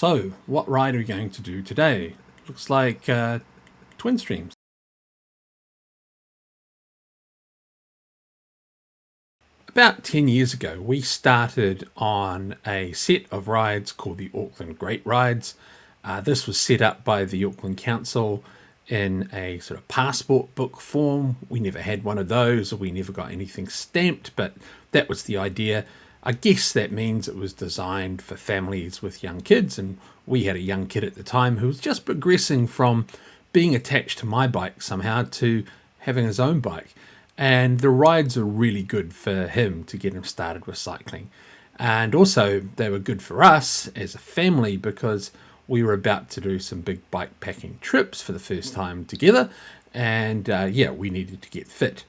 So, what ride are we going to do today? Looks like Twin Streams. About 10 years ago, we started on a set of rides called the Auckland Great Rides. This was set up by the Auckland Council in a sort of passport book form. We never had one of those, or we never got anything stamped, but that was the idea. I guess that means it was designed for families with young kids, and we had a young kid at the time who was just progressing from being attached to my bike somehow to having his own bike. And the rides are really good for him to get him started with cycling. And also they were good for us as a family because we were about to do some big bike packing trips for the first time together. And we needed to get fit.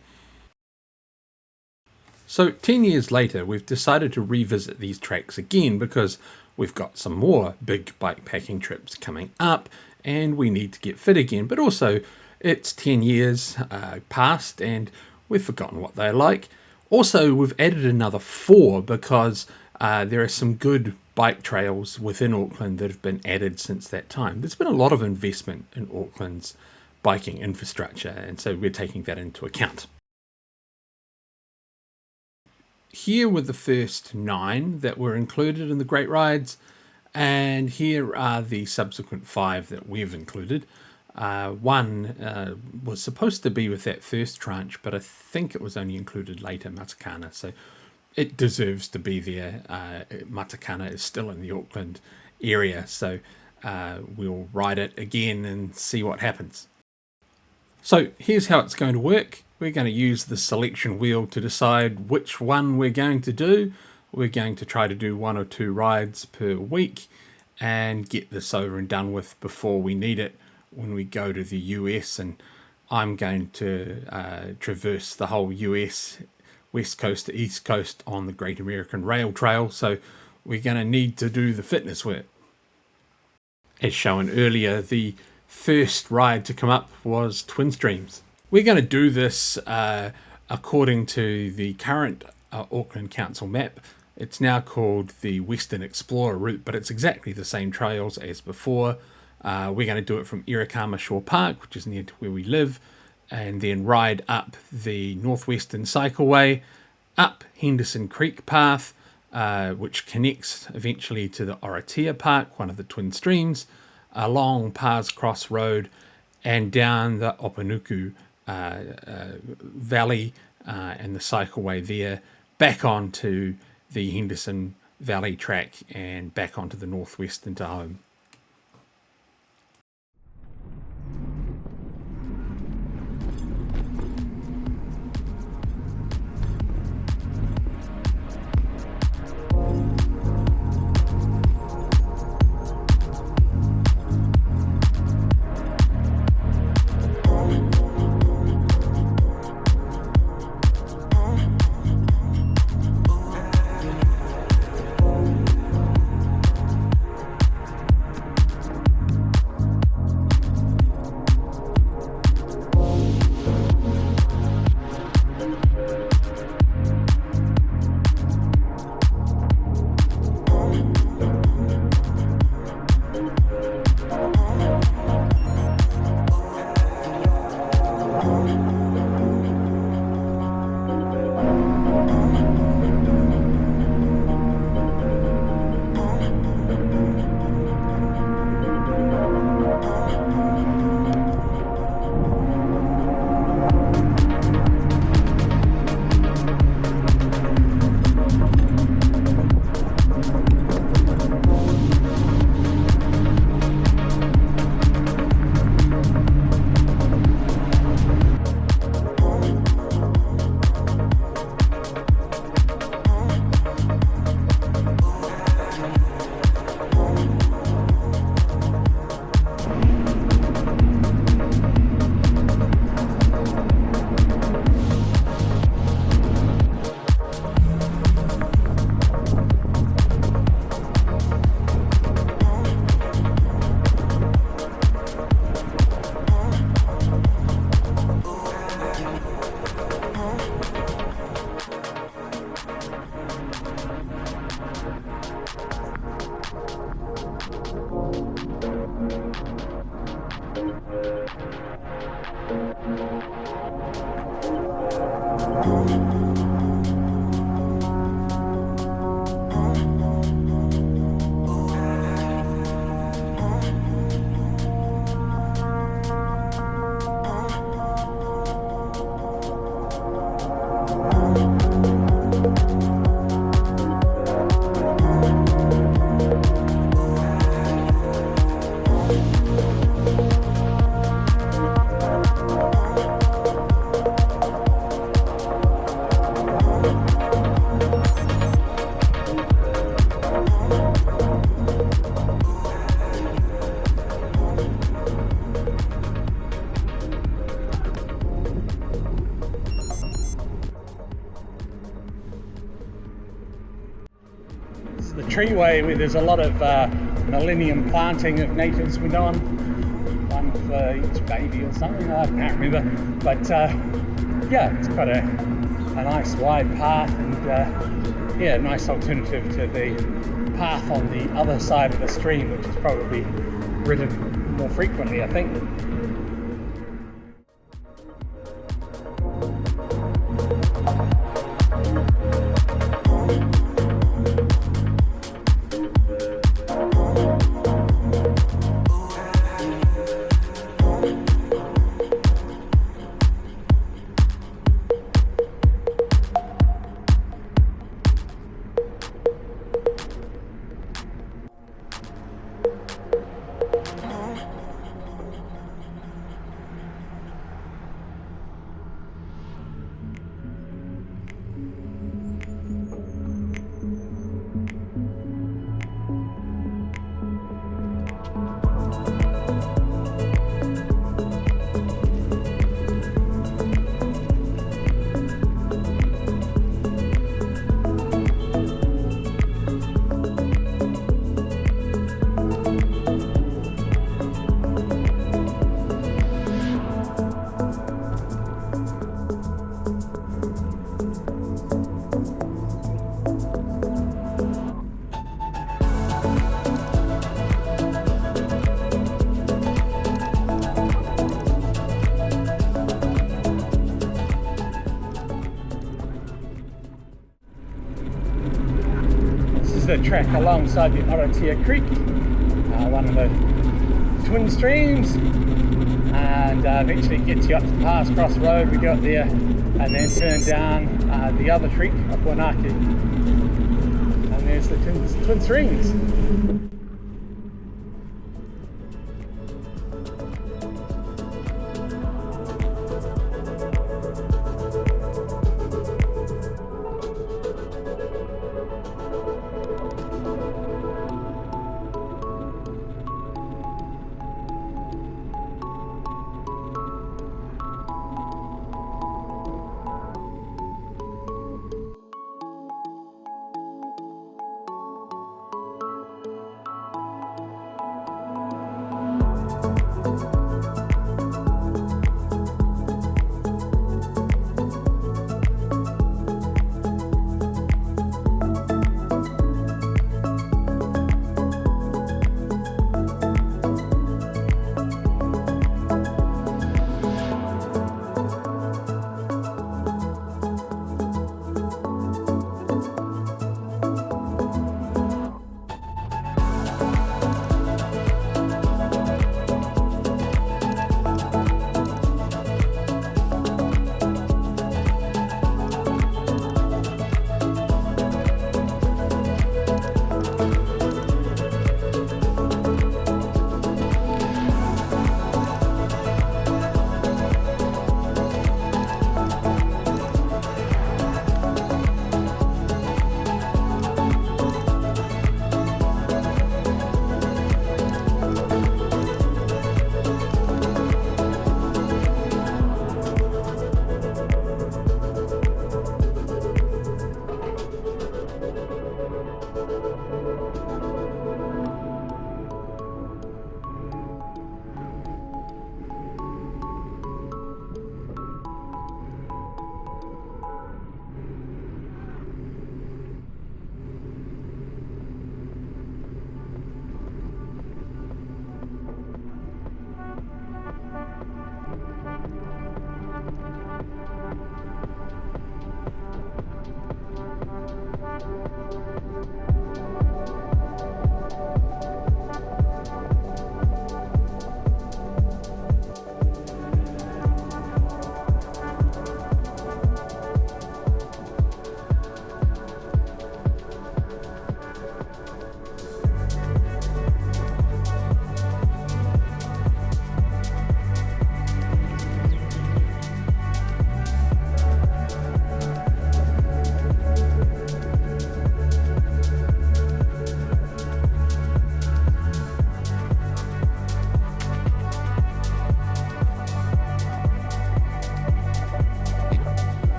So 10 years later, we've decided to revisit these tracks again because we've got some more big bike packing trips coming up and we need to get fit again. But also it's 10 years past and we've forgotten what they're like. Also, we've added another 4 because there are some good bike trails within Auckland that have been added since that time. There's been a lot of investment in Auckland's biking infrastructure, and so we're taking that into account. Here were the first 9 that were included in the Great Rides, and here are the subsequent 5 that we've included. One was supposed to be with that first tranche, but I think it was only included later, Matakana, so it deserves to be there. Matakana is still in the Auckland area, so we'll ride it again and see what happens. So here's how it's going to work. We're going to use the selection wheel to decide which one we're going to do. We're going to try to do 1 or 2 rides per week and get this over and done with before we need it when we go to the US, and I'm going to traverse the whole US, west coast to east coast on the Great American Rail Trail, so we're going to need to do the fitness work. As shown earlier, the first ride to come up was Twin Streams. We're going to do this according to the current Auckland Council map. It's now called the Western Explorer route, but it's exactly the same trails as before. We're going to do it from Armashaw Park, which is near to where we live, and then ride up the Northwestern Cycleway, up Henderson Creek Path, which connects eventually to the Oratia Park, one of the twin streams, along Pars Cross Road, and down the Opanuku Valley and the Cycleway there, back onto the Henderson Valley track and back onto the Northwestern to home. treeway where there's a lot of millennium planting of natives went on, one for each baby or something, I can't remember, but yeah, it's quite a nice wide path, and yeah, a nice alternative to the path on the other side of the stream, which is probably ridden more frequently, I think. The track alongside the Oratia Creek, one of the twin streams, and eventually gets you up to Pass Cross Road. We got there and then turn down the other creek, Opanuku, and there's the twin streams.